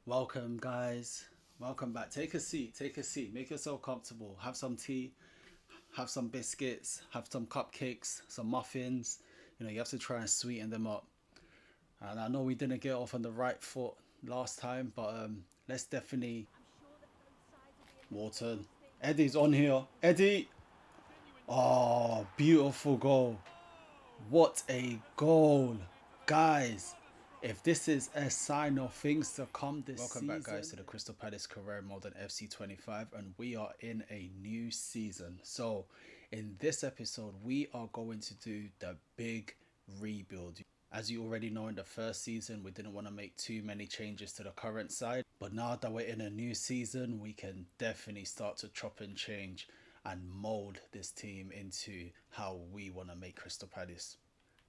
Welcome, guys. Welcome back. Take a seat. Take a seat. Make yourself comfortable. Have some tea. Have some biscuits. Have some cupcakes. Some muffins. You have to try and sweeten them up. And I know we didn't get off on the right foot last time, but let's definitely. Wharton. Eddie's on here. Eddie. Oh, beautiful goal. What a goal, guys. If this is a sign of things to come this Welcome season. Welcome back, guys, to the Crystal Palace Career Mode on FC25, and we are in a new season. So, in this episode, we are going to do the big rebuild. As you already know, in the first season, we didn't want to make too many changes to the current side. But now that we're in a new season, we can definitely start to chop and change and mold this team into how we want to make Crystal Palace.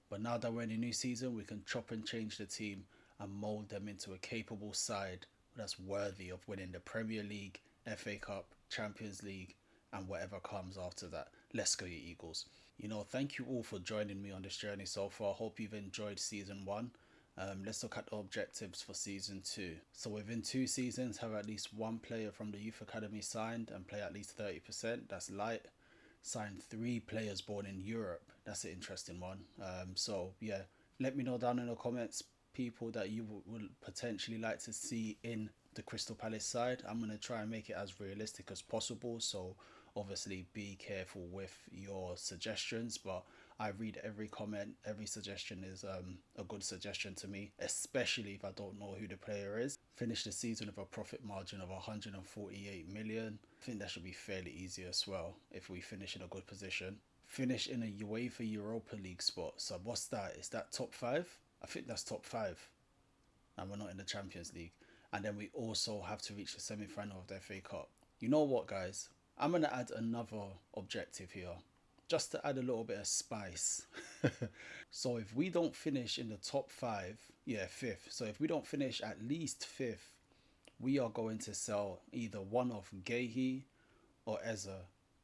But now that we're in a new season, we can chop and change the team and mould them into a capable side that's worthy of winning the Premier League, FA Cup, Champions League, and whatever comes after that. Let's go, you Eagles. Thank you all for joining me on this journey so far. Hope you've enjoyed season one. Let's look at the objectives for season two. So within 2 seasons, have at least one player from the youth academy signed and play at least 30%. That's light. Sign 3 players born in Europe. That's an interesting one. So yeah, let me know down in the comments people that you would potentially like to see in the Crystal Palace side. I'm going to try and make it as realistic as possible. So obviously be careful with your suggestions, but I read every comment. Every suggestion is a good suggestion to me, especially if I don't know who the player is. Finish the season with a profit margin of 148 million. I think that should be fairly easy as well if we finish in a good position. Finish in a UEFA Europa League spot. So what's that? Is that top 5? I think that's top 5. And we're not in the Champions League. And then we also have to reach the semi-final of the FA Cup. You know what, guys? I'm going to add another objective here, just to add a little bit of spice. So if we don't finish in the top 5, yeah, 5th. So if we don't finish at least 5th, we are going to sell either one of Gehi or Eze,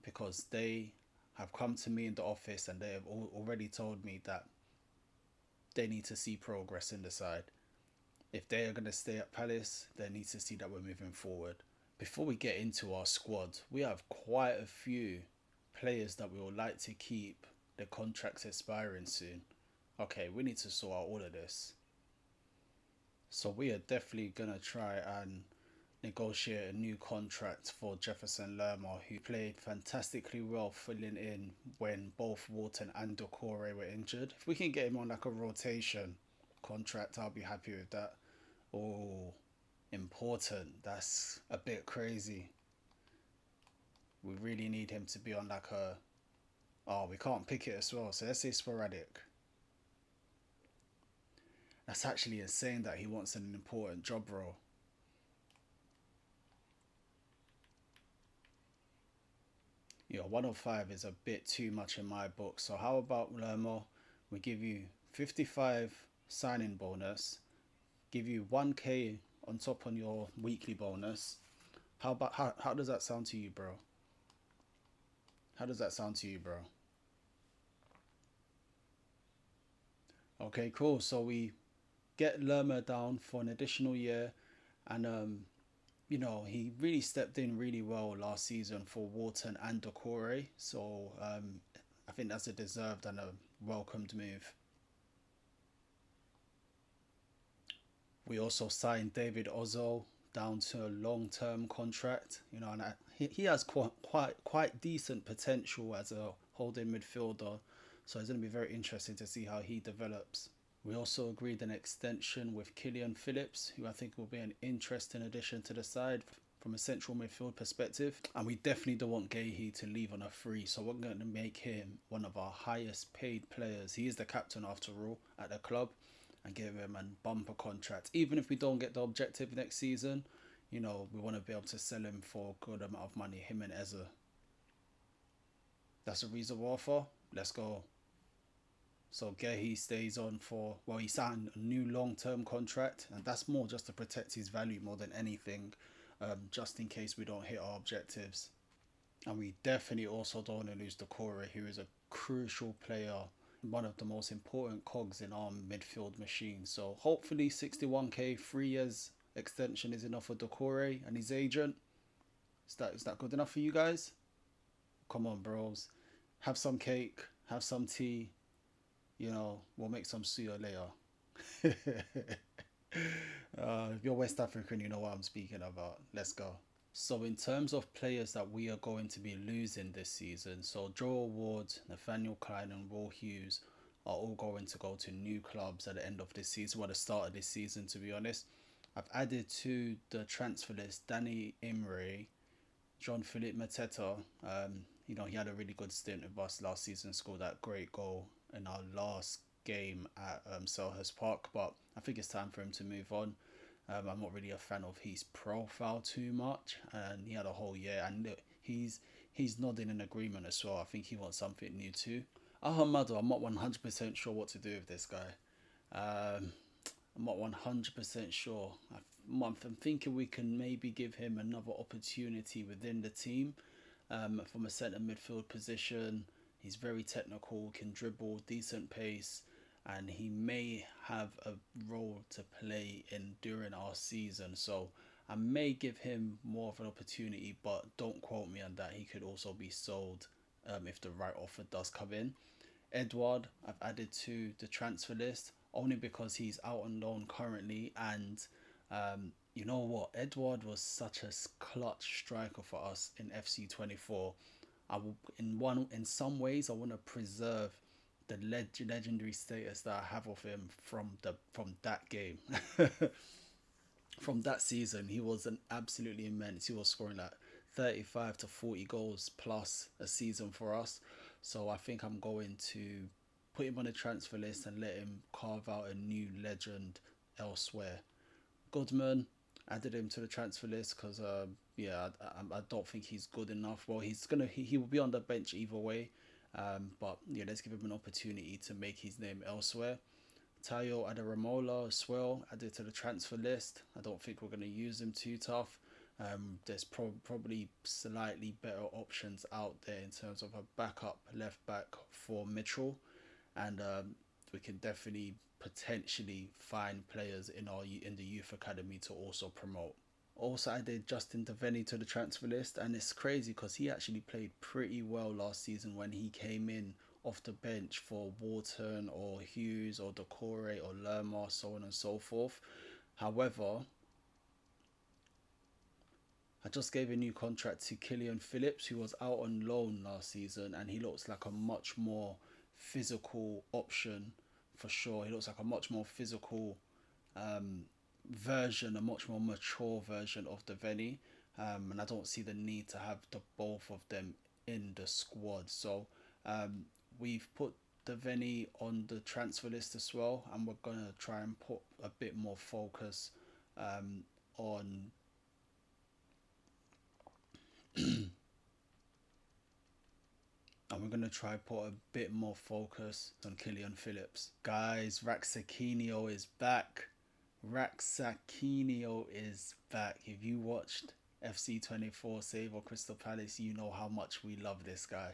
because they have come to me in the office and they have already told me that they need to see progress in the side. If they are going to stay at Palace, they need to see that we're moving forward. Before we get into our squad, we have quite a few players that we would like to keep their contracts expiring soon. Okay, we need to sort out all of this. So we are definitely going to try and negotiate a new contract for Jefferson Lerma, who played fantastically well filling in when both Wharton and Doucouré were injured. If we can get him on like a rotation contract, I'll be happy with that. Oh, important. That's a bit crazy. We really need him to be on like a... Oh, we can't pick it as well. So let's say sporadic. That's actually insane that he wants an important job role. Yeah, 105 is a bit too much in my book. So how about Lermo? We give you 55 signing bonus, give you 1k on top on your weekly bonus. How does that sound to you, bro? How does that sound to you, bro? Okay, cool. So we get Lerma down for an additional year, and he really stepped in really well last season for Wharton and Doucouré. So I think that's a deserved and a welcomed move. We also signed David Ozil down to a long-term contract. And he has quite decent potential as a holding midfielder. So it's going to be very interesting to see how he develops. We also agreed an extension with Killian Phillips, who I think will be an interesting addition to the side from a central midfield perspective. And we definitely don't want Gehi to leave on a free, so we're going to make him one of our highest paid players. He is the captain after all at the club, and give him a bumper contract. Even if we don't get the objective next season, we want to be able to sell him for a good amount of money, him and Eze. That's a reasonable offer. Let's go. So Gehi stays on for, well, he signed a new long-term contract, and that's more just to protect his value more than anything, just in case we don't hit our objectives. And we definitely also don't want to lose Doucouré, who is a crucial player, one of the most important cogs in our midfield machine. So hopefully 61k, 3 years extension is enough for Decore and his agent? Is that good enough for you guys? Come on, bros. Have some cake, have some tea. We'll make some suya later. If you're West African, you know what I'm speaking about. Let's go. So in terms of players that we are going to be losing this season, so Joel Ward, Nathaniel Klein and Will Hughes are all going to go to new clubs at the end of this season, or at the start of this season to be honest. I've added to the transfer list Danny Imre, Jean-Philippe Mateta. He had a really good stint with us last season, scored that great goal in our last game at Selhurst Park, but I think it's time for him to move on. I'm not really a fan of his profile too much, and he had a whole year, and look, he's nodding in agreement as well. I think he wants something new too. Ahamadu, I'm not 100% sure what to do with this guy. I'm not 100% sure. I'm thinking we can maybe give him another opportunity within the team, from a centre midfield position. He's very technical, can dribble, decent pace, and he may have a role to play in during our season. So I may give him more of an opportunity, but don't quote me on that. He could also be sold if the right offer does come in. Edouard, I've added to the transfer list only because he's out on loan currently, and you know what? Edouard was such a clutch striker for us in FC24. In some ways, I want to preserve the legendary status that I have of him from that game. From that season, he was an absolutely immense. He was scoring like 35 to 40 goals plus a season for us. So I think I'm going to put him on the transfer list and let him carve out a new legend elsewhere. Goodman, added him to the transfer list because I don't think he's good enough. Well, he will be on the bench either way, but yeah, let's give him an opportunity to make his name elsewhere. Tayo Adaramola as well, added to the transfer list. I don't think we're going to use him too tough. There's probably slightly better options out there in terms of a backup left back for Mitchell, and we can definitely potentially find players in the youth academy to also promote. Also, I did Justin Devaney to the transfer list, and it's crazy because he actually played pretty well last season when he came in off the bench for Wharton or Hughes or Decore or Lerma, so on and so forth. However, I just gave a new contract to Killian Phillips, who was out on loan last season, and he looks like a much more physical option for sure. He looks like a much more physical version, a much more mature version of Devaney, and I don't see the need to have the both of them in the squad. So we've put Devaney on the transfer list as well, and we're gonna try and put a bit more focus on and we're going to try put a bit more focus on Killian Phillips. Guys, Raxakinio is back. Raxakinio is back. If you watched FC24 Save or Crystal Palace, you know how much we love this guy.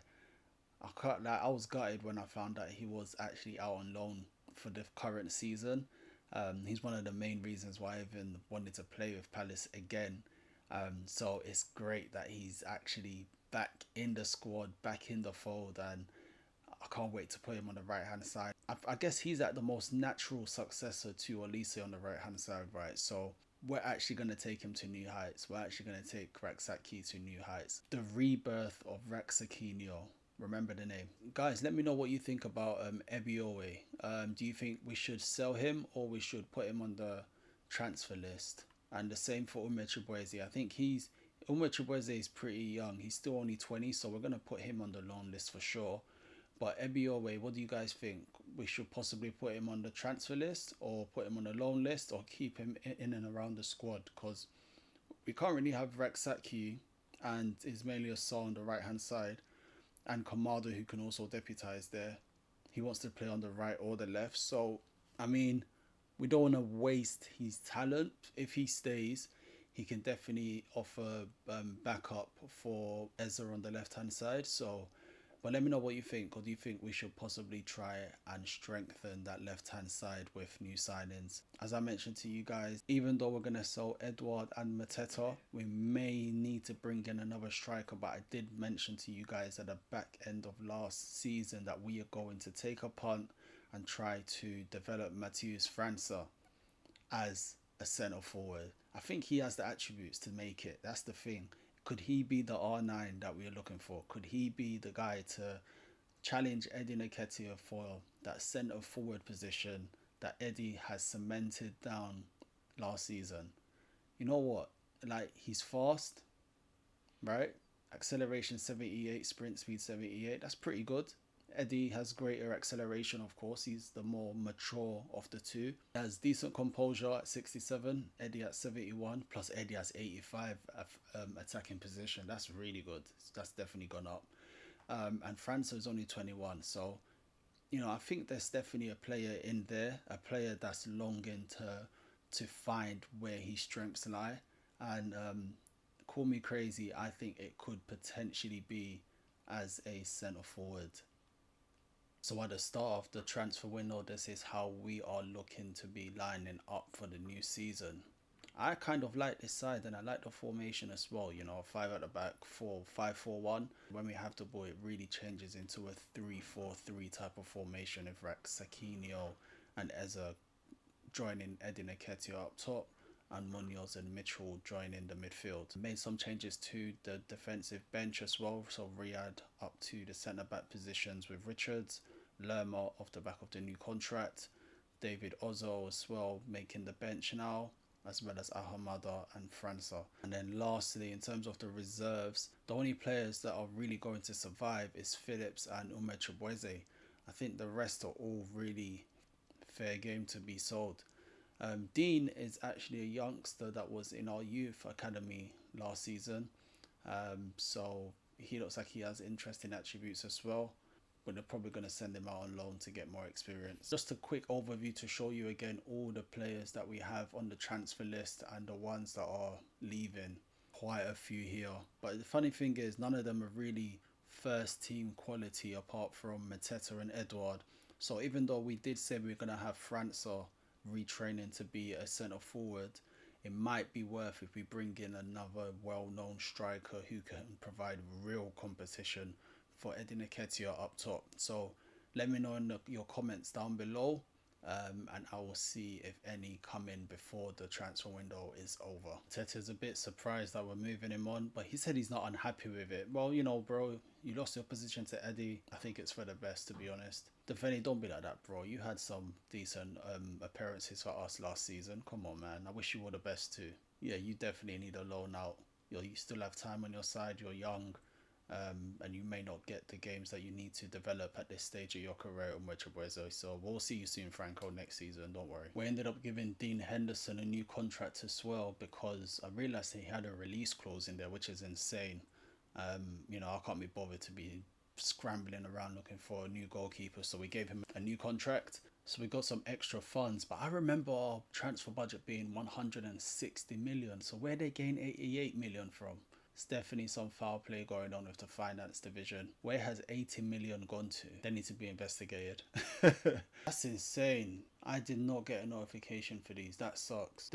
I was gutted when I found out he was actually out on loan for the current season. He's one of the main reasons why I even wanted to play with Palace again. So it's great that he's actually back in the squad, back in the fold, and I can't wait to put him on the right hand side. I guess he's at the most natural successor to Olise on the right hand side, right? So we're actually going to take him to new heights. We're actually going to take Raxaki to new heights. The rebirth of Raxakinho. Remember the name. Guys, let me know what you think about Ebiowe. Do you think we should sell him or we should put him on the transfer list? And the same for Ume Chukwueze. I think Ume Chukwueze is pretty young. He's still only 20, so we're going to put him on the loan list for sure. But Ebiowe, what do you guys think? We should possibly put him on the transfer list or put him on the loan list or keep him in and around the squad? Because we currently have Raxaki and Ismail Assar on the right hand side, and Kamada, who can also deputise there. He wants to play on the right or the left. So, I mean, we don't want to waste his talent. If he stays, he can definitely offer backup for Ezra on the left hand side. So But let me know what you think, or do you think we should possibly try and strengthen that left-hand side with new signings? As I mentioned to you guys, even though we're going to sell Edouard and Mateta, we may need to bring in another striker. But I did mention to you guys at the back end of last season that we are going to take a punt and try to develop Matheus França as a centre forward. I think he has the attributes to make it. That's the thing. Could he be the R9 that we're looking for? Could he be the guy to challenge Eddie Nketiah for that centre forward position that Eddie has cemented down last season? You know what? Like, he's fast, right? Acceleration 78, sprint speed 78. That's pretty good. Eddie has greater acceleration, of course. He's the more mature of the two. He has decent composure at 67, Eddie at 71, plus Eddie has 85 attacking position. That's really good. That's definitely gone up. And França is only 21. So, you know, I think there's definitely a player in there, a player that's longing to find where his strengths lie. And call me crazy, I think it could potentially be as a centre forward. So at the start of the transfer window, this is how we are looking to be lining up for the new season. I kind of like this side, and I like the formation as well. You know, 5 at the back, 5-4-1. When we have the ball, it really changes into a 3-4-3 type of formation. If Rex, Sakino and Eza joining Eddie Nketiah up top, and Munoz and Mitchell joining the midfield. Made some changes to the defensive bench as well. So Riyad up to the centre back positions with Richards, Lerma off the back of the new contract, David Ozzo as well making the bench now, as well as Ahamada and França. And then lastly, in terms of the reserves, the only players that are really going to survive is Phillips and Ume Chukwueze. I think the rest are all really fair game to be sold. Dean is actually a youngster that was in our youth academy last season. So he looks like he has interesting attributes as well. But they're probably going to send him out on loan to get more experience. Just a quick overview to show you again all the players that we have on the transfer list and the ones that are leaving. Quite a few here. But the funny thing is, none of them are really first team quality apart from Mateta and Edouard. So even though we did say we we're going to have França retraining to be a centre forward, it might be worth if we bring in another well-known striker who can provide real competition for Eddie Nketiah up top. So let me know in your comments down below, and I will see if any come in before the transfer window is over. Teta's a bit surprised that we're moving him on, but he said he's not unhappy with it. Well, you know, bro, you lost your position to Eddie. I think it's for the best, to be honest. Defending, don't be like that, bro. You had some decent appearances for us last season. Come on, man. I wish you all the best too. Yeah, you definitely need a loan out. You still have time on your side. You're young. And you may not get the games that you need to develop at this stage of your career on Chukwueze. So we'll see you soon, Franco, next season. Don't worry. We ended up giving Dean Henderson a new contract as well because I realized he had a release clause in there, which is insane. You know, I can't be bothered to be scrambling around looking for a new goalkeeper. So we gave him a new contract. So we got some extra funds. But I remember our transfer budget being 160 million. So where they gain 88 million from? There's definitely some foul play going on with the finance division. Where has 80 million gone to? They need to be investigated. That's insane. I did not get a notification for these. That sucks.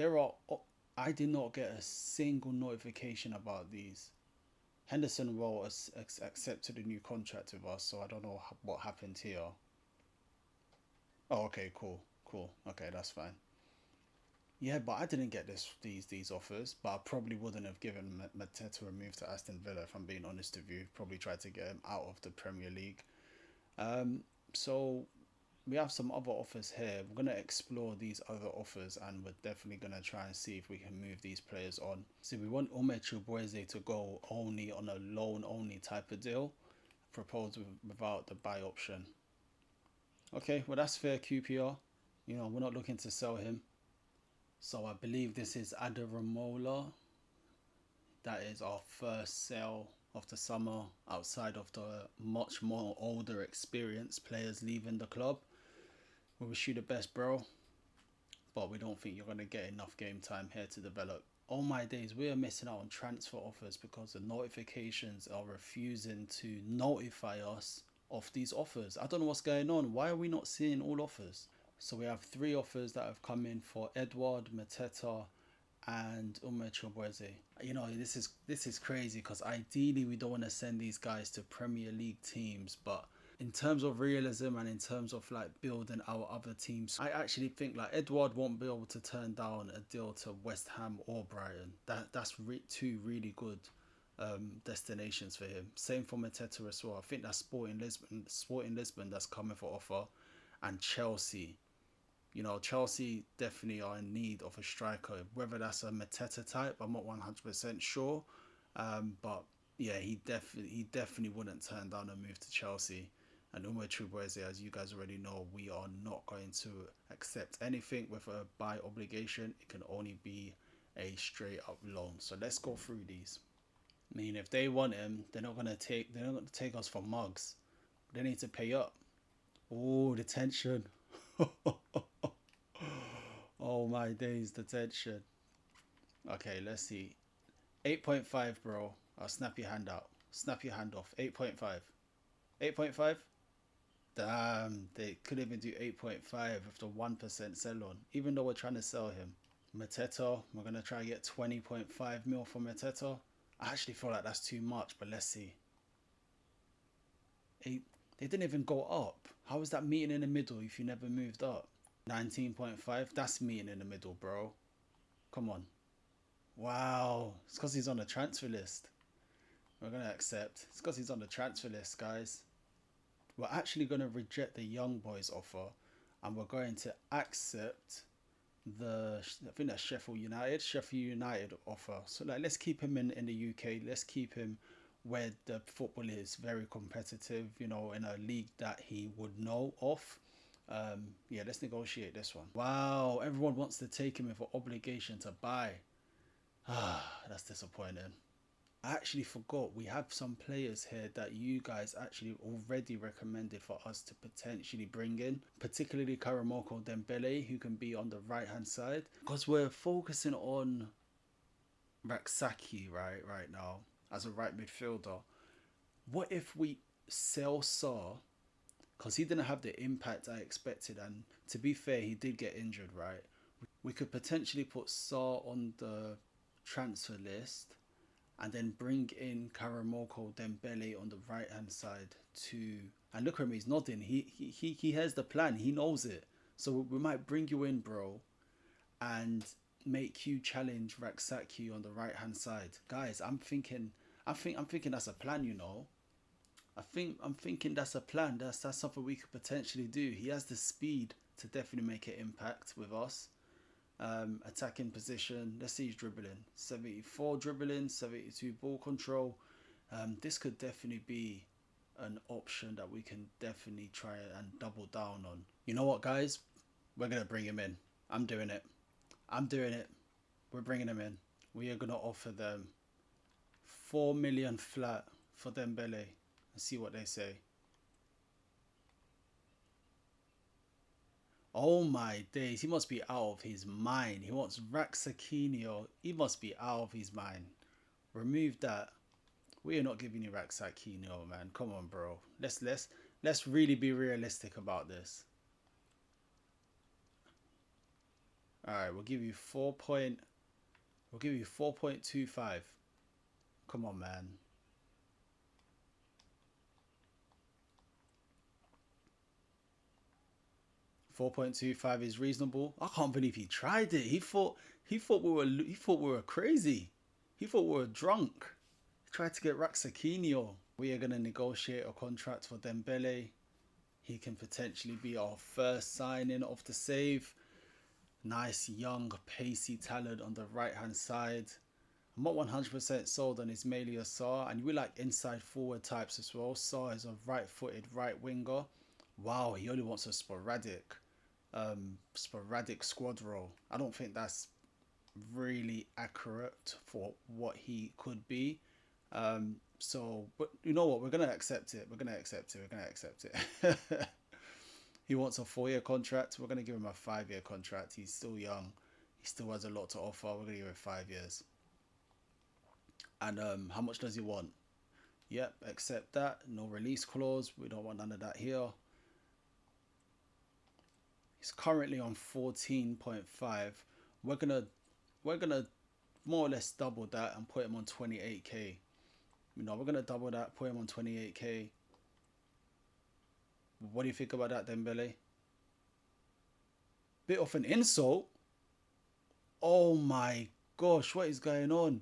I did not get a single notification about these. Henderson Roll has accepted a new contract with us, so I don't know what happened here. Oh, okay, cool. Okay, that's fine. Yeah, but I didn't get these offers, but I probably wouldn't have given Mateta a move to Aston Villa, if I'm being honest with you. Probably tried to get him out of the Premier League. So we have some other offers here. We're going to explore these other offers, and we're definitely going to try and see if we can move these players on. So we want Ume Chukwueze to go only on a loan-only type of deal, proposed without the buy option. Okay, well that's fair, QPR. You know, we're not looking to sell him. So I believe this is Adaramola. That is our first sale of the summer outside of the much more older experienced players leaving the club. We wish you the best, bro. but we don't think you're going to get enough game time here to develop. Oh my days, we are missing out on transfer offers because the notifications are refusing to notify us of these offers. I don't know what's going on. Why are we not seeing all offers? So we have 3 offers that have come in for Edouard, Mateta, and Ume Chukwueze. You know, this is crazy because ideally we don't want to send these guys to Premier League teams, but in terms of realism and in terms of like building our other teams, I actually think like Edouard won't be able to turn down a deal to West Ham or Brighton. That's two really good destinations for him. Same for Mateta as well. I think that's Sporting Lisbon that's coming for offer, and Chelsea. You know, Chelsea definitely are in need of a striker. Whether that's a Mateta type, I'm not 100% sure. But yeah, he definitely wouldn't turn down a move to Chelsea. And Ume Chukwueze, as you guys already know, we are not going to accept anything with a buy obligation. It can only be a straight up loan. So let's go through these. I mean, if they want him, they're not gonna take us for mugs. They need to pay up. Oh, the tension. Oh my days, the tension. Okay, let's see. 8.5, bro. I'll snap your hand out. Snap your hand off. 8.5. 8.5? Damn, they could even do 8.5 with the 1% sell on, even though we're trying to sell him. Mateta, we're going to try to get 20.5 mil for Mateta. I actually feel like that's too much, but let's see. They didn't even go up. How is that meeting in the middle if you never moved up? 19.5, that's meeting in the middle, bro. Come on. Wow, it's because he's on the transfer list. We're going to accept. It's because he's on the transfer list, guys. We're actually going to reject the Young Boys offer, and we're going to accept I think that's Sheffield United offer. So like, let's keep him in the UK. Let's keep him where the football is very competitive, you know, in a league that he would know of. Yeah, let's negotiate this one. Wow, everyone wants to take him with an obligation to buy. Ah, that's disappointing. I actually forgot we have some players here that you guys actually already recommended for us to potentially bring in, particularly Karamoko Dembele, who can be on the right hand side, because we're focusing on Raksaki right now as a right midfielder. What if we sell Saar, because he didn't have the impact I expected, and to be fair, he did get injured, right? We could potentially put Saar on the transfer list and then bring in Karamoko Dembele on the right hand side too. And look at him, he's nodding. He has the plan. He knows it. So we might bring you in, bro, and make you challenge Raksaki on the right hand side, guys. I'm thinking that's a plan. You know, I'm thinking that's a plan. That's something we could potentially do. He has the speed to definitely make an impact with us. Attacking position. Let's see his dribbling. 74 dribbling, 72 ball control. This could definitely be an option that we can definitely try and double down on. You know what, guys? We're going to bring him in. I'm doing it. I'm doing it. We're bringing him in. We are going to offer them 4 million flat for Dembele and see what they say. Oh my days, he must be out of his mind. He wants Raxakinho. He must be out of his mind. Remove that. We are not giving you Raxakinho, man. Come on, bro. Let's really be realistic about this. Alright, we'll give you 4.25. Come on, man. 4.25 is reasonable. I can't believe he tried it. He thought we were crazy. He thought we were drunk. He tried to get Raxakinho. We are gonna negotiate a contract for Dembele. He can potentially be our first signing of the save. Nice young pacey talent on the right hand side. I'm not 100% sold on Ismaila Sarr, and we like inside forward types as well. Sarr is a right footed right winger. Wow, he only wants a sporadic squad role. I don't think that's really accurate for what he could be. So, but you know what? We're gonna accept it. We're gonna accept it. He wants a 4-year contract. We're going to give him a 5-year contract. He's still young. He still has a lot to offer. We're going to give him 5 years. And how much does he want? Yep, accept that. No release clause. We don't want none of that here. He's currently on 14.5. We're gonna more or less double that and put him on 28k. You know, we're gonna double that, put him on 28k. What do you think about that, Dembele? Bit of an insult. Oh my gosh, what is going on?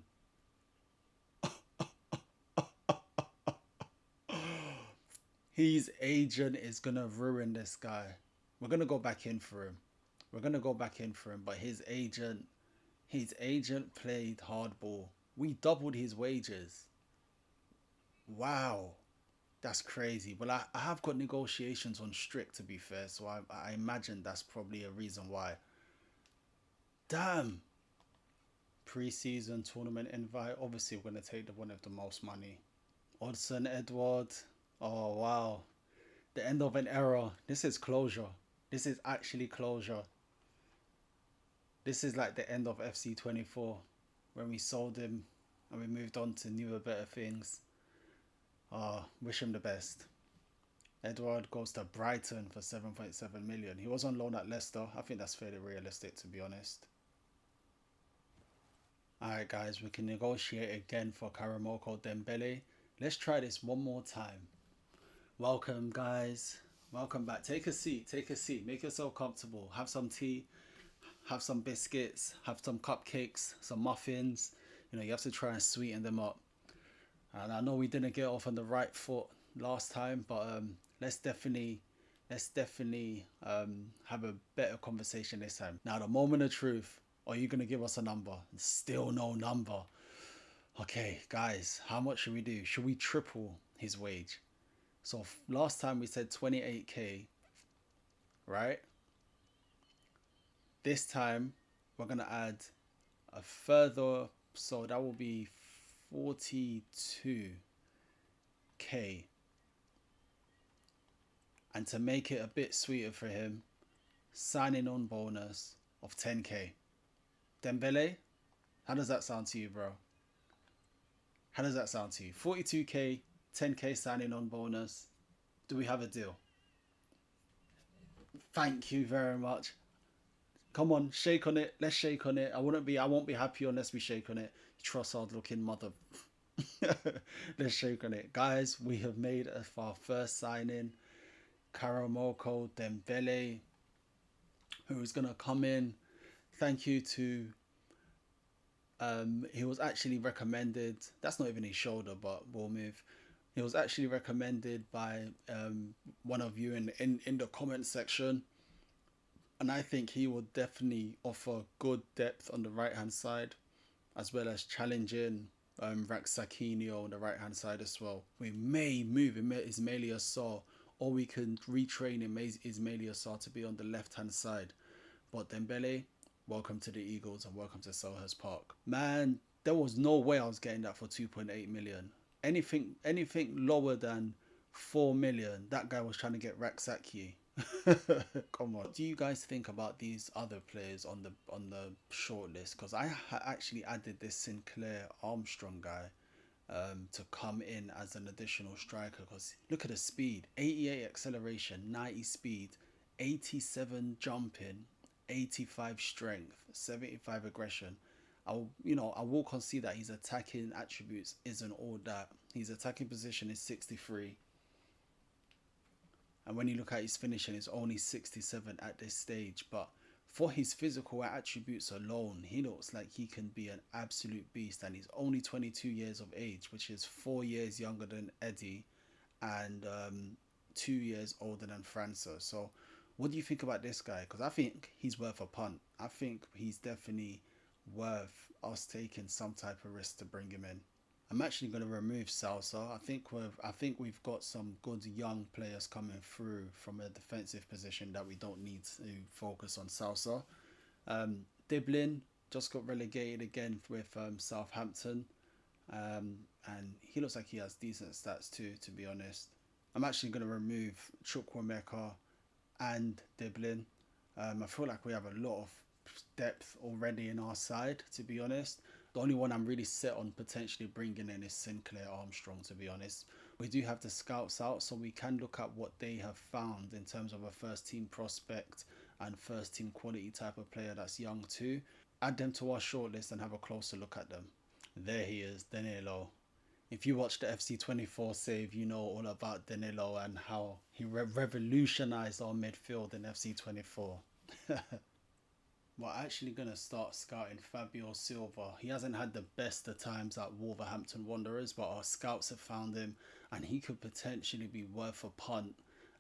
His agent is gonna ruin this guy. We're gonna go back in for him. But his agent played hardball. We doubled his wages. Wow. That's crazy. Well, I have got negotiations on strict, to be fair, so I imagine that's probably a reason why. Damn. Pre-season tournament invite. Obviously, we're going to take the one of the most money. Odsonne Edouard. Oh, wow. The end of an era. This is closure. This is actually closure. This is like the end of FC24 when we sold him and we moved on to newer, better things. Wish him the best. Edouard goes to Brighton for 7.7 million. He was on loan at Leicester. I think that's fairly realistic, to be honest. Alright guys, we can negotiate again for Karamoko Dembele. Let's try this one more time. Welcome guys. Welcome back. Take a seat. Make yourself comfortable. Have some tea. Have some biscuits. Have some cupcakes. Some muffins. You know, you have to try and sweeten them up. And I know we didn't get off on the right foot last time, but let's definitely have a better conversation this time. Now, the moment of truth. Are you going to give us a number? Still no number. Okay, guys, how much should we do? Should we triple his wage? So last time we said 28k, right? This time we're going to add a further, so that will be 42k. And to make it a bit sweeter for him, signing on bonus of 10k. Dembele, how does that sound to you, bro? How does that sound to you? 42k, 10k signing on bonus. Do we have a deal? Thank you very much. Come on, shake on it. Let's shake on it. I won't be happy unless we shake on it. Trossard looking mother. Let's shake on it. Guys, we have made our first signing. Karamoko Dembele, who is going to come in. Thank you to he was actually recommended, that's not even his shoulder, but we'll move. He was actually recommended by one of you in the comment section, and I think he will definitely offer good depth on the right hand side, as well as challenging Raxakinho on the right hand side as well. We may move Ismaila Sarr, or we can retrain Ismaila Sarr to be on the left hand side. But Dembele, welcome to the Eagles and welcome to Selhurst Park. Man, there was no way I was getting that for 2.8 million. Anything lower than 4 million, that guy was trying to get Raxaki. Come on. What do you guys think about these other players on the short list? Because I actually added this Sinclair Armstrong guy to come in as an additional striker. Because look at the speed: 88 acceleration, 90 speed, 87 jumping, 85 strength, 75 aggression. I will concede that his attacking attributes isn't all that. His attacking position is 63. And when you look at his finishing, it's only 67 at this stage. But for his physical attributes alone, he looks like he can be an absolute beast. And he's only 22 years of age, which is 4 years younger than Eddie and 2 years older than França. So what do you think about this guy? Because I think he's worth a punt. I think he's definitely worth us taking some type of risk to bring him in. I'm actually going to remove Salsa. I think we've got some good young players coming through from a defensive position that we don't need to focus on Salsa. Diblin just got relegated again with Southampton, and he looks like he has decent stats too, to be honest. I'm actually going to remove Chukwuemeka and Diblin. I feel like we have a lot of depth already in our side, to be honest. The only one I'm really set on potentially bringing in is Sinclair Armstrong, to be honest. We do have the scouts out, so we can look at what they have found in terms of a first team prospect and first team quality type of player that's young too. Add them to our shortlist and have a closer look at them. There he is, Danilo. If you watch the FC24 save, you know all about Danilo and how he revolutionized our midfield in FC24. We're actually going to start scouting Fabio Silva. He hasn't had the best of times at Wolverhampton Wanderers, but our scouts have found him and he could potentially be worth a punt,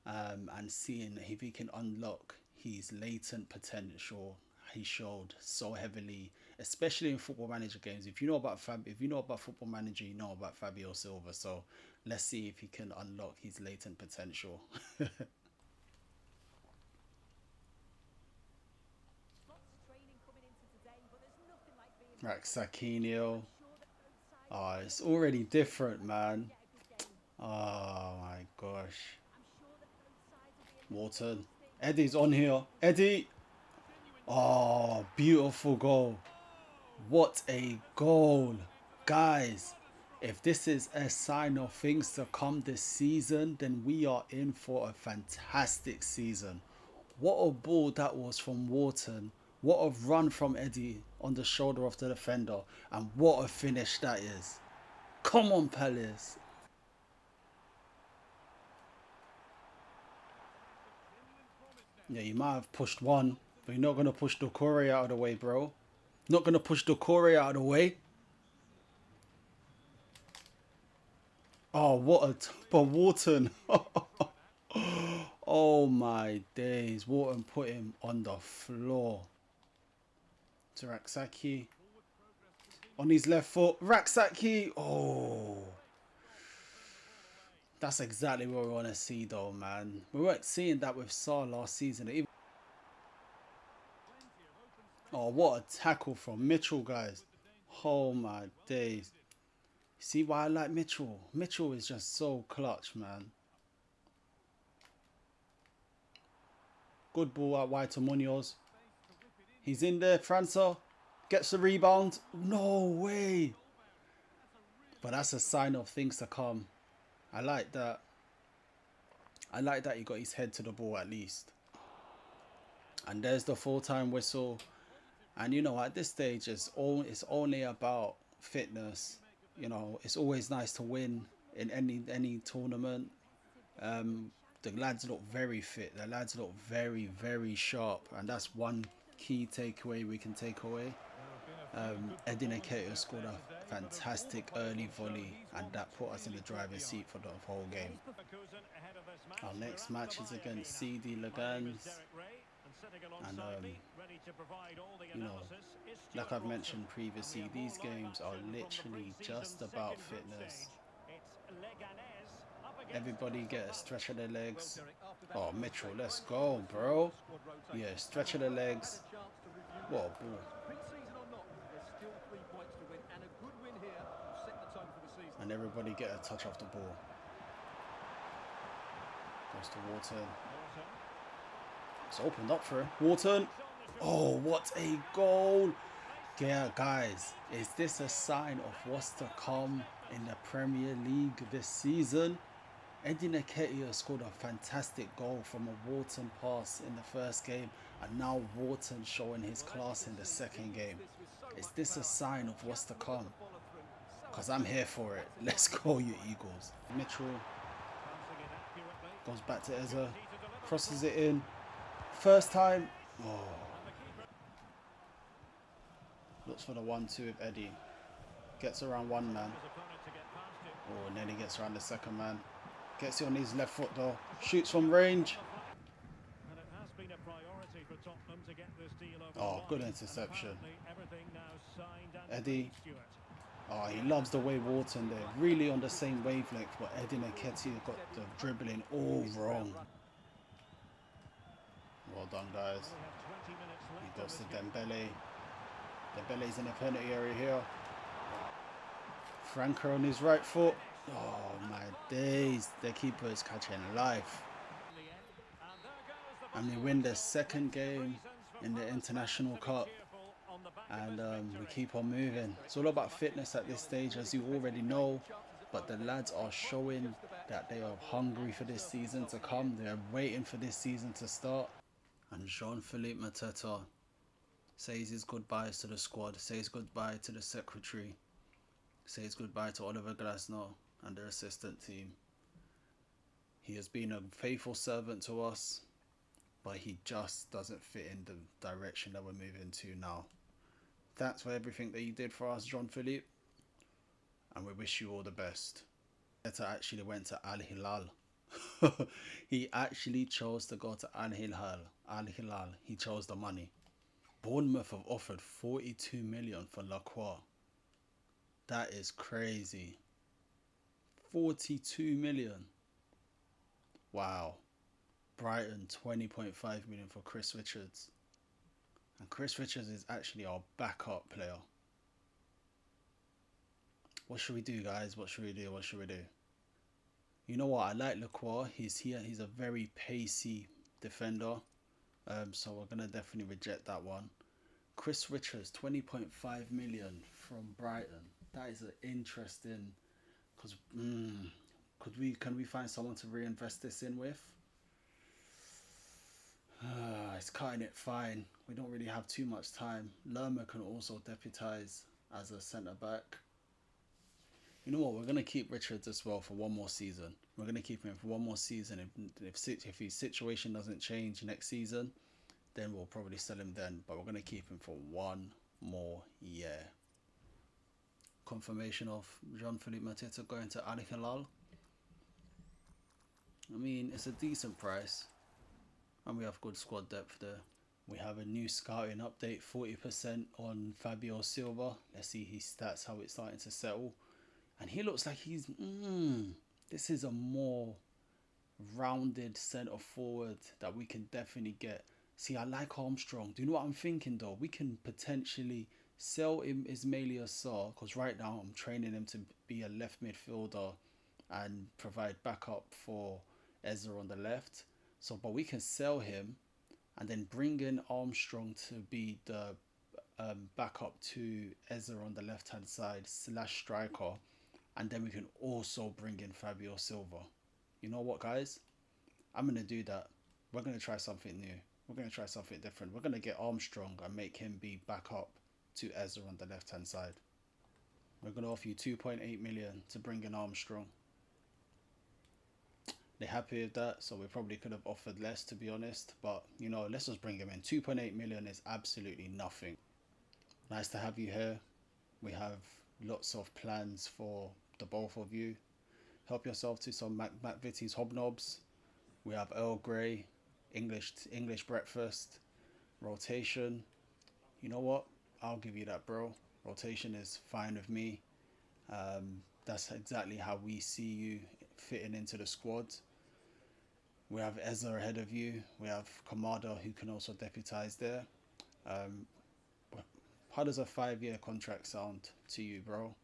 and seeing if he can unlock his latent potential he showed so heavily, especially in Football Manager games. If you know about Football Manager, you know about Fabio Silva. So let's see if he can unlock his latent potential. Right, Sakinio. Oh, it's already different, man. Oh my gosh. Wharton. Eddie's on here. Eddie. Oh, beautiful goal. What a goal. Guys, if this is a sign of things to come this season, then we are in for a fantastic season. What a ball that was from Wharton. What a run from Eddie on the shoulder of the defender. And what a finish that is. Come on, Palace. Yeah, you might have pushed one, but you're not going to push Doucouré out of the way, bro. Not going to push Doucouré out of the way. Oh, what a... But Wharton. Oh, my days. Wharton put him on the floor. To Raksaki. On his left foot. Raksaki. Oh. That's exactly what we want to see, though, man. We weren't seeing that with Sarr last season. Oh, what a tackle from Mitchell, guys. Oh, my days. See why I like Mitchell? Mitchell is just so clutch, man. Good ball out wide to Munoz. He's in there. França gets the rebound. No way. But that's a sign of things to come. I like that. I like that he got his head to the ball at least. And there's the full-time whistle. And you know, at this stage, it's only about fitness. You know, it's always nice to win in any tournament. The lads look very fit. The lads look very, very sharp. And that's one key takeaway we can take away. Eddie Nketiah scored a fantastic early volley, and that put us in the driver's seat for the whole game. Our next match is against CD Legans. And you know, like I've mentioned previously, these games are literally just about fitness. Everybody get a stretch of their legs. Oh, Mitchell, let's go, bro. Yeah, stretch of the legs. What a ball. And everybody get a touch off the ball. Goes to Wharton. It's opened up for him. Wharton. Oh, what a goal. Yeah, guys, is this a sign of what's to come in the Premier League this season? Eddie Nketiah scored a fantastic goal from a Wharton pass in the first game, and now Wharton showing his class in the second game. Is this a sign of what's to come? Because I'm here for it. Let's go, you Eagles. Mitchell goes back to Eza, crosses it in. First time. Oh. Looks for the 1-2 with Eddie. Gets around one man. Oh, nearly gets around the second man. Gets it on his left foot though. Shoots from range. Oh, good interception. Eddie. Oh, he loves the way Wharton there. Really on the same wavelength, but Eddie Nketiah got the dribbling all wrong. Well done, guys. He goes to Dembele. Dembele's in the penalty area here. Franco on his right foot. Oh my days. The keeper is catching life. and they win their second game in the International Cup, and we keep on moving. It's all about fitness at this stage, as you already know, but the lads are showing that they are hungry for this season to come. They're waiting for this season to start. And Jean-Philippe Mateta says his goodbyes to the squad, says goodbye to the secretary, says goodbye to Oliver Glasner and their assistant team. He has been a faithful servant to us, but he just doesn't fit in the direction that we're moving to now. Thanks for everything that you did for us, Jean-Philippe, and we wish you all the best. Mateta actually went to Al Hilal. He actually chose to go to Al Hilal. Al Hilal. He chose the money. Bournemouth have offered 42 million for Lacroix. That is crazy. 42 million. Wow. Brighton 20.5 million for Chris Richards. And Chris Richards is actually our backup player. What should we do, guys? What should we do? What should we do? You know what? I like Lacroix. He's here. He's a very pacey defender. So we're going to definitely reject that one. Chris Richards, 20.5 million from Brighton. That is an interesting... Because, can we find someone to reinvest this in with? It's cutting it fine. We don't really have too much time. Lerma can also deputise as a centre-back. You know what? We're going to keep Richards as well for one more season. We're going to keep him for one more season. If his situation doesn't change next season, then we'll probably sell him then. But we're going to keep him for one more year. Confirmation of Jean-Philippe Mateta going to Al Hilal. I mean, it's a decent price. And we have good squad depth there. We have a new scouting update, 40% on Fabio Silva. Let's see his stats, how it's starting to settle. And he looks like he's... this is a more rounded centre forward that we can definitely get. See, I like Armstrong. Do you know what I'm thinking though? We can potentially sell him Ismaila Sarr, because right now I'm training him to be a left midfielder and provide backup for Ezra on the left. So, but we can sell him and then bring in Armstrong to be the backup to Ezra on the left hand side / striker. And then we can also bring in Fabio Silva. You know what, guys? I'm going to do that. We're going to try something new. We're going to try something different. We're going to get Armstrong and make him be back up to Ezra on the left-hand side. We're going to offer you 2.8 million to bring in Armstrong. They're happy with that, so we probably could have offered less, to be honest. But, you know, let's just bring him in. 2.8 million is absolutely nothing. Nice to have you here. We have lots of plans for the both of you. Help yourself to some McVitie's Hobnobs. We have Earl Grey, English breakfast, rotation. You know what? I'll give you that, bro. Rotation is fine with me. That's exactly how we see you fitting into the squad. We have Ezra ahead of you. We have Kamada, who can also deputise there. How does a 5-year contract sound to you, bro?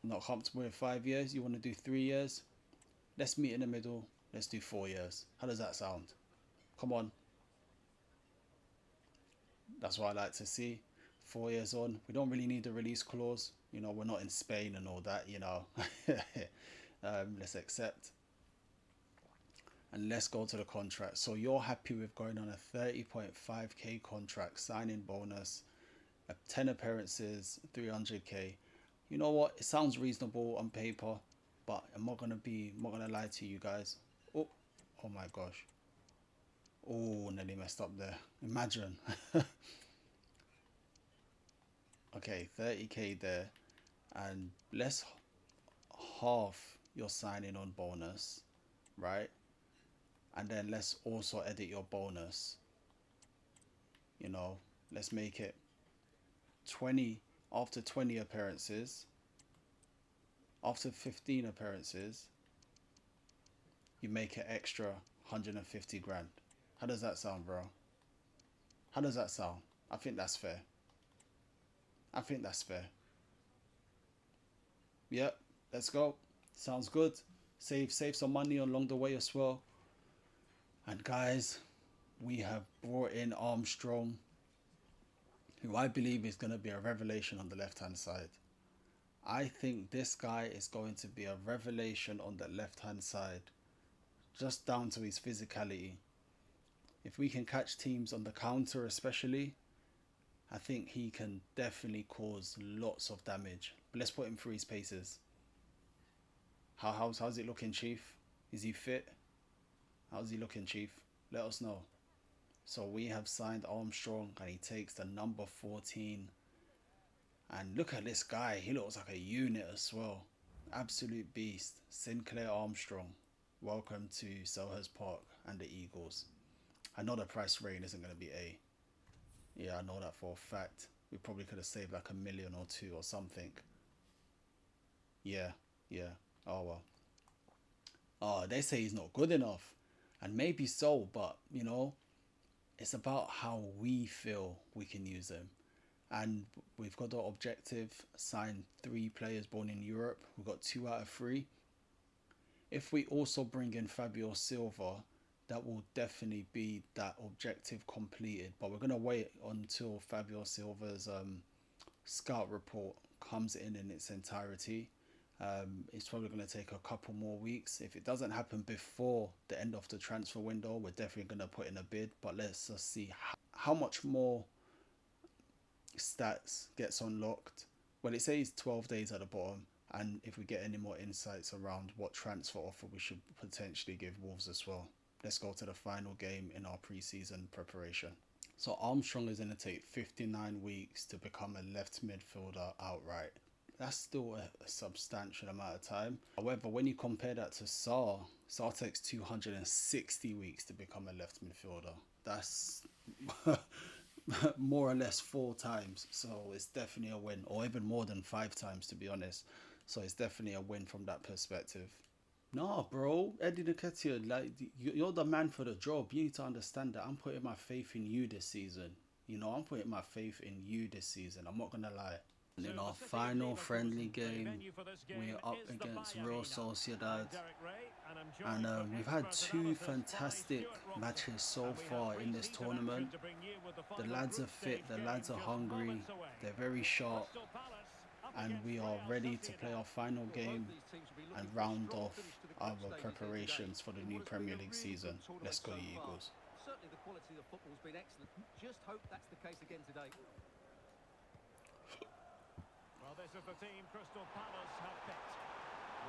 Not comfortable with 5 years? You want to do 3 years? Let's meet in the middle. Let's do 4 years. How does that sound? Come on. That's what I like to see. 4 years on. We don't really need a release clause. You know, we're not in Spain and all that, you know. Let's accept. And let's go to the contract. So you're happy with going on a 30.5k contract, signing bonus, 10 appearances, 300k. You know what? It sounds reasonable on paper, but I'm not gonna lie to you guys. Oh my gosh. Oh, nearly messed up there. Imagine. Okay, 30k there, and let's half your signing on bonus, right? And then let's also edit your bonus. You know, let's make it 20 after 20 appearances. After 15 appearances, you make an extra 150 grand. How does that sound, bro? How does that sound? I think that's fair. I think that's fair. Yep, let's go. Sounds good. Save some money along the way as well. And guys, we have brought in Armstrong, who I believe is going to be a revelation on the left-hand side. I think this guy is going to be a revelation on the left-hand side, just down to his physicality. If we can catch teams on the counter especially, I think he can definitely cause lots of damage. But let's put him through his paces. How's it looking, Chief? Is he fit? How's he looking, Chief? Let us know. So we have signed Armstrong and he takes the number 14. And look at this guy. He looks like a unit as well. Absolute beast. Sinclair Armstrong. Welcome to Selhurst Park and the Eagles. I know the price range isn't going to be A. Yeah, I know that for a fact. We probably could have saved like $1 million or $2 or something. Yeah. Oh well. Oh, they say he's not good enough. And maybe so, but you know, it's about how we feel we can use him. And we've got the objective, sign 3 players born in Europe. We've got 2 out of 3. If we also bring in Fabio Silva, that will definitely be that objective completed. But we're going to wait until Fabio Silva's scout report comes in its entirety. It's probably going to take a couple more weeks. If it doesn't happen before the end of the transfer window, we're definitely going to put in a bid. But let's just see how much more stats gets unlocked. Well, it says 12 days at the bottom, and if we get any more insights around what transfer offer we should potentially give Wolves as well. Let's go to the final game in our pre-season preparation. So Armstrong is going to take 59 weeks to become a left midfielder outright. That's still a substantial amount of time. However, when you compare that to Sarr takes 260 weeks to become a left midfielder. That's more or less 4 times. So it's definitely a win, or even more than 5 times to be honest. So it's definitely a win from that perspective. Nah, bro, Eddie Nketiah, like you're the man for the job. You need to understand that I'm putting my faith in you this season. You know, I'm putting my faith in you this season. I'm not gonna lie. And in our final friendly game, we're up against Real Sociedad, and we've had 2 fantastic matches so far in this tournament. The lads are fit, the lads are hungry, they're very sharp, and we are ready to play our final game and round off our preparations for the new Premier League season. Let's go, Eagles. Certainly the quality of football has been excellent. Just hope that's the case again today. Well, this is the team Crystal Palace have picked.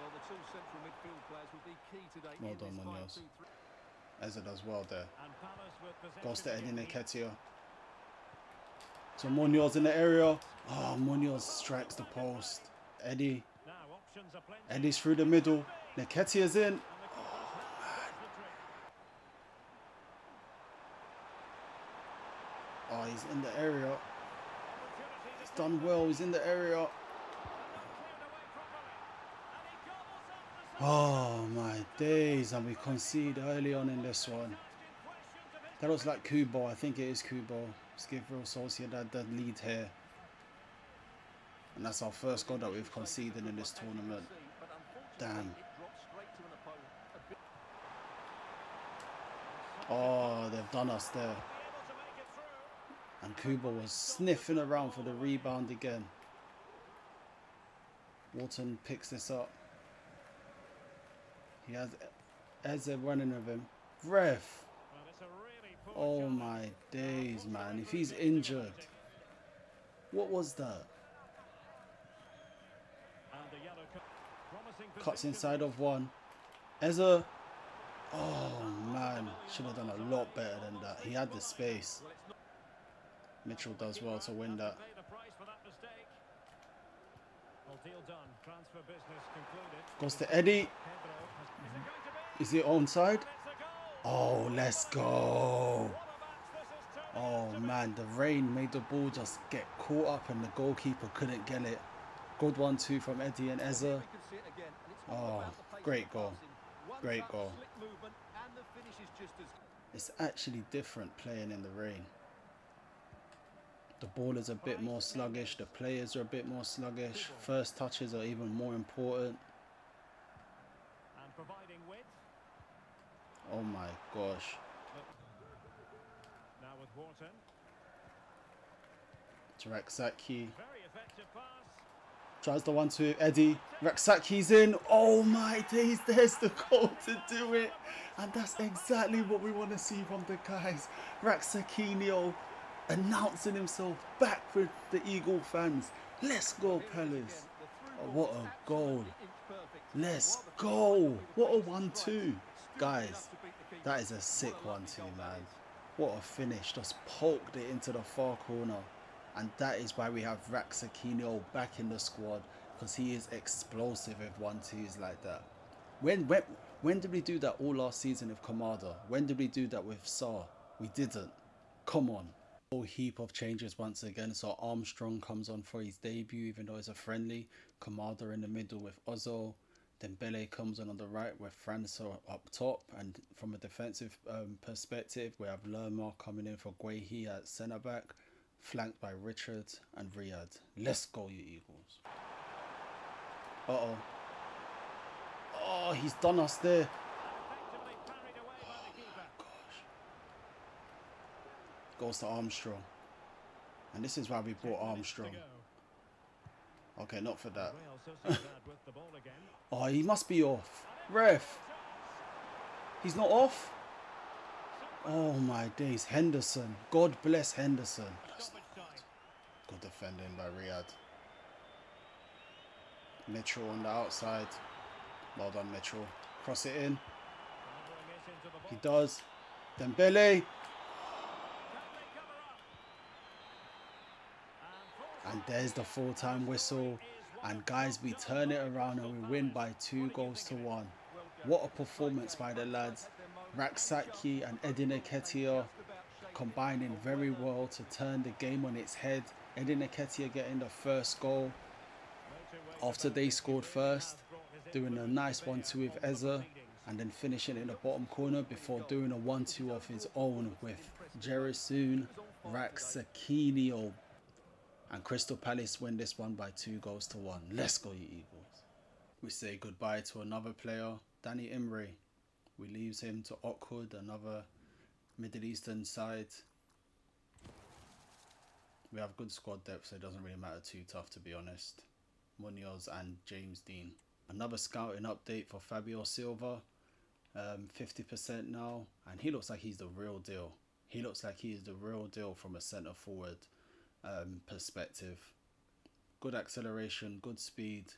Well, the 2 central midfield players will be key today. Well done, Munoz. Eze does well there. Goes to Eddie Nketiah. So Munoz in the area. Oh, Munoz strikes the post. Eddie's through the middle. Nketiah's in. Oh, he's in the area. He's done well. He's in the area. Oh my days, and we concede early on in this one. That looks like Kubo. I think it is Kubo. Let's give Real Sociedad the lead here. And that's our first goal that we've conceded in this tournament. Damn. Oh, they've done us there. And Kubo was sniffing around for the rebound again. Walton picks this up. He has Eze running with him. Ref. Oh my days, man. If he's injured. What was that? Cuts inside of one. Eze. Oh man. Should have done a lot better than that. He had the space. Mitchell does well to win that. Goes to Eddie. Is he onside? Oh, let's go. Oh man, the rain made the ball just get caught up and the goalkeeper couldn't get it. Good 1-2 from Eddie and Eze. Oh, great goal. Great goal. It's actually different playing in the rain. The ball is a bit more sluggish. The players are a bit more sluggish. First touches are even more important. Oh my gosh. Wharton. To Rexacki. Very effective pass. Tries the 1-2. Eddie. Rexacki's in. Oh my days. There's the goal to do it. And that's exactly what we want to see from the guys. Rexacchino announcing himself back with the Eagle fans. Let's go, Palace. Oh, what a goal. Let's go. What a 1-2. Guys, that is a sick 1-2, man. What a finish. Just poked it into the far corner. And that is why we have Rexacchino back in the squad, because he is explosive with 1-2s like that. When did we do that all last season with Kamada? When did we do that with Sarr? We didn't. Come on. Whole heap of changes once again. So Armstrong comes on for his debut, even though it's a friendly. Kamada in the middle with Ozil. Dembele comes on the right with Franco up top. And from a defensive perspective, we have Lerma coming in for Guehi at centre back, flanked by Richard and Riyad. Let's go, you Eagles. Uh-oh. Oh, he's done us there. Effectively parried away by the keeper. Gosh. Goes to Armstrong. And this is why we brought Armstrong. Okay, not for that. Real Sociedad with the ball again. Oh, he must be off. Ref. He's not off? Oh my days. Henderson. God bless Henderson. That's not good. Good defending by Riyad. Mitchell on the outside. Well done, Mitchell. Cross it in. He does. Dembele. And there's the full-time whistle. And guys, we turn it around and we win by 2-1. What a performance by the lads. Rexacki and Edin Nketiah combining very well to turn the game on its head. Edin Nketiah getting the first goal after they scored first, doing a nice 1-2 with Eza, and then finishing in the bottom corner before doing a 1-2 of his own with Jerisoon Rexacchino. And Crystal Palace win this one by 2-1. Let's go, you Eagles. We say goodbye to another player, Danny Imre. We leaves him to Oakwood, another Middle Eastern side. We have good squad depth, so it doesn't really matter too tough, to be honest. Munoz and James Dean. Another scouting update for Fabio Silva. 50% now. And he looks like he's the real deal. He looks like he is the real deal from a centre forward perspective. Good acceleration, good speed,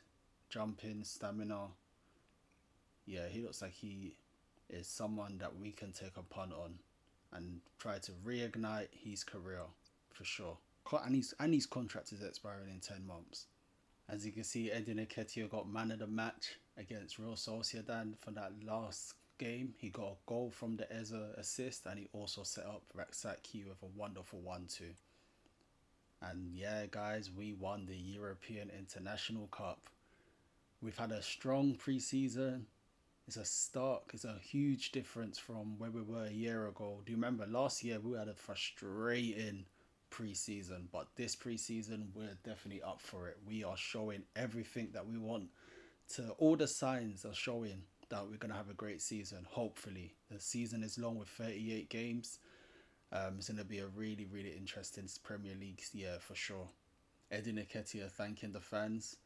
jumping, stamina. Yeah, he looks like he is someone that we can take a punt on and try to reignite his career for sure. And his contract is expiring in 10 months. As you can see, Edin Nketiah got man of the match against Real Sociedad for that last game. He got a goal from the Eza assist, and he also set up Rexacki with a wonderful 1-2. And yeah, guys, we won the European International Cup. We've had a strong pre-season. It's a huge difference from where we were a year ago. Do you remember last year we had a frustrating pre-season, but this pre-season we're definitely up for it. We are showing everything that we want to. All the signs are showing that we're going to have a great season. Hopefully, the season is long with 38 games. It's going to be a really, really interesting Premier League year for sure. Edin Nketiah thanking the fans.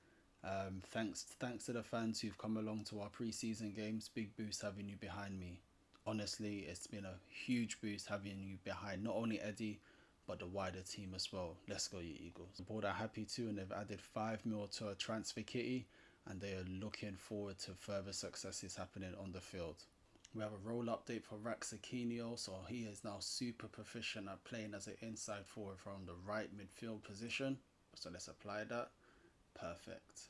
Thanks to the fans who've come along to our pre-season games. Big boost having you behind me. Honestly, it's been a huge boost having you behind not only Eddie, but the wider team as well. Let's go, you Eagles. The board are happy too, and they've added 5 mil to a transfer kitty, and they are looking forward to further successes happening on the field. We have a role update for Rexacchino, so he is now super proficient at playing as an inside forward from the right midfield position. So let's apply that. Perfect.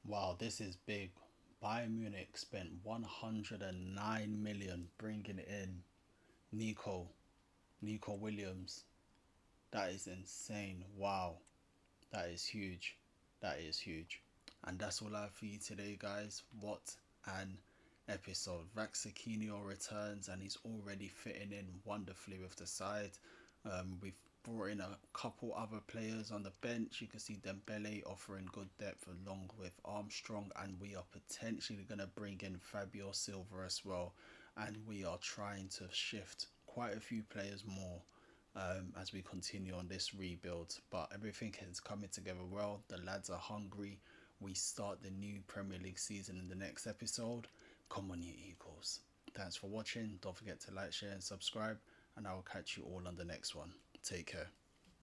Wow, this is big. Bayern Munich spent 109 million bringing in Nico Williams. That is insane. Wow. That is huge. That is huge. And that's all I have for you today, guys. What an episode. Rexacchino returns and he's already fitting in wonderfully with the side. We've brought in a couple other players on the bench. You can see Dembele offering good depth along with Armstrong, and we are potentially going to bring in Fabio Silva as well, and we are trying to shift quite a few players more as we continue on this rebuild. But everything is coming together well. The lads are hungry. We start the new Premier League season in the next episode. Come on, you Eagles. Thanks for watching. Don't forget to like, share and subscribe, and I will catch you all on the next one. Take care.